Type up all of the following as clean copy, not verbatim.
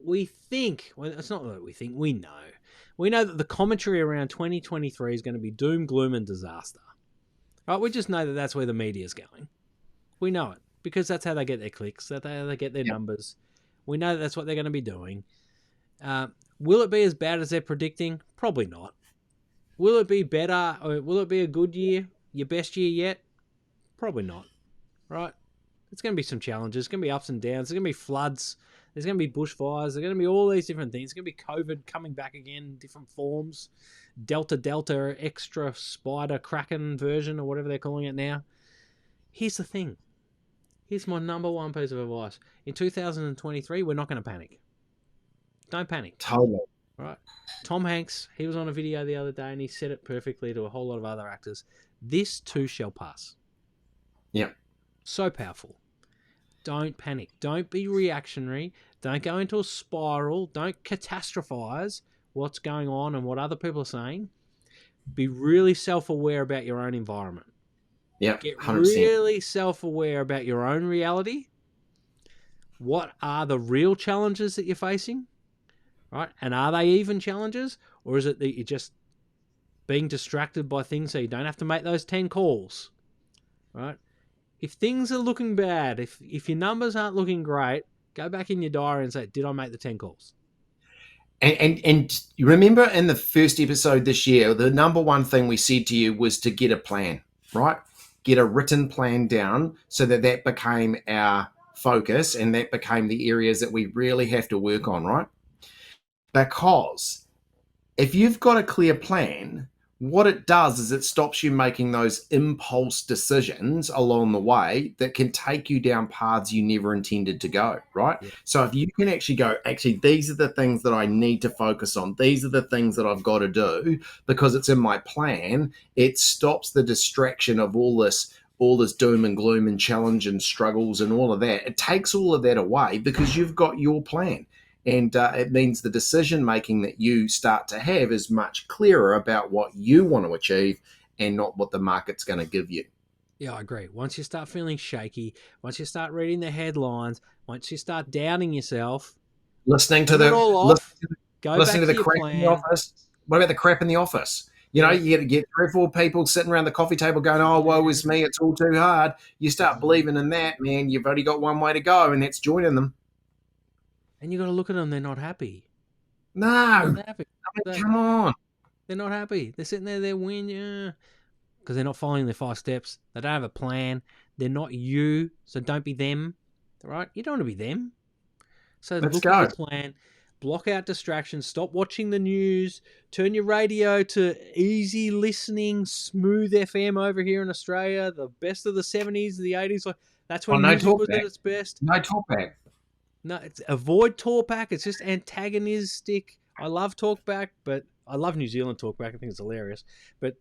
we think, well, it's not that we think, we know. We know that the commentary around 2023 is going to be doom, gloom, and disaster. Right? We just know that that's where the media is going. We know it because that's how they get their clicks, that's how they get their numbers. We know that that's what they're going to be doing. Will it be as bad as they're predicting? Probably not. Will it be better? Or will it be a good year? Your best year yet? Probably not. Right? There's going to be some challenges. There's going to be ups and downs. There's going to be floods. There's going to be bushfires. There's going to be all these different things. There's going to be COVID coming back again, different forms. Delta, extra spider, kraken version, or whatever they're calling it now. Here's the thing. Here's my number one piece of advice. In 2023, we're not going to panic. Don't panic. Totally. Right? Tom Hanks, he was on a video the other day and he said it perfectly to a whole lot of other actors. This too shall pass. Yeah. So powerful. Don't panic. Don't be reactionary. Don't go into a spiral. Don't catastrophize what's going on and what other people are saying. Be really self-aware about your own environment. Yeah, Get 100%. really self-aware about your own reality. What are the real challenges that you're facing? Right? And are they even challenges? Or is it that you're just being distracted by things so you don't have to make those 10 calls? Right? If things are looking bad, if your numbers aren't looking great, go back in your diary and say, did I make the 10 calls? And you remember in the first episode this year, the number one thing we said to you was to get a plan, right? Get a written plan down so that became our focus and that became the areas that we really have to work on, right? Because if you've got a clear plan, what it does is it stops you making those impulse decisions along the way that can take you down paths you never intended to go, right? Yeah. So if you can actually go, actually, these are the things that I need to focus on. These are the things that I've got to do because it's in my plan. It stops the distraction of all this doom and gloom and challenge and struggles and all of that. It takes all of that away because you've got your plan. And it means the decision making that you start to have is much clearer about what you want to achieve and not what the market's going to give you. Yeah, I agree. Once you start feeling shaky, once you start reading the headlines, once you start doubting yourself, listening to the crap in the office. What about the crap in the office? You know, you get 3 or 4 people sitting around the coffee table going, oh, woe is me, it's all too hard. You start believing in that, man, you've only got one way to go, and that's joining them. And you got to look at them. They're not happy. No. Not happy. I mean, come on. They're not happy. They're sitting there, they're winning because they're not following their 5 steps. They don't have a plan. They're not you, so don't be them. Right? You don't want to be them. So look at your plan. Block out distractions. Stop watching the news. Turn your radio to easy listening, smooth FM over here in Australia. The best of the 70s, the 80s. That's when music was at its best. No talkback. No, avoid talkback. It's just antagonistic. I love talkback, but I love New Zealand talkback. I think it's hilarious. But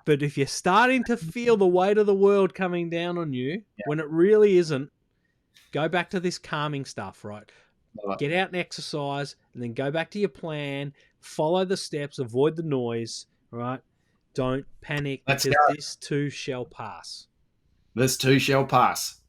if you're starting to feel the weight of the world coming down on you when it really isn't, go back to this calming stuff, right? Get out and exercise, and then go back to your plan. Follow the steps. Avoid the noise, right? Don't panic because this too shall pass. This too shall pass.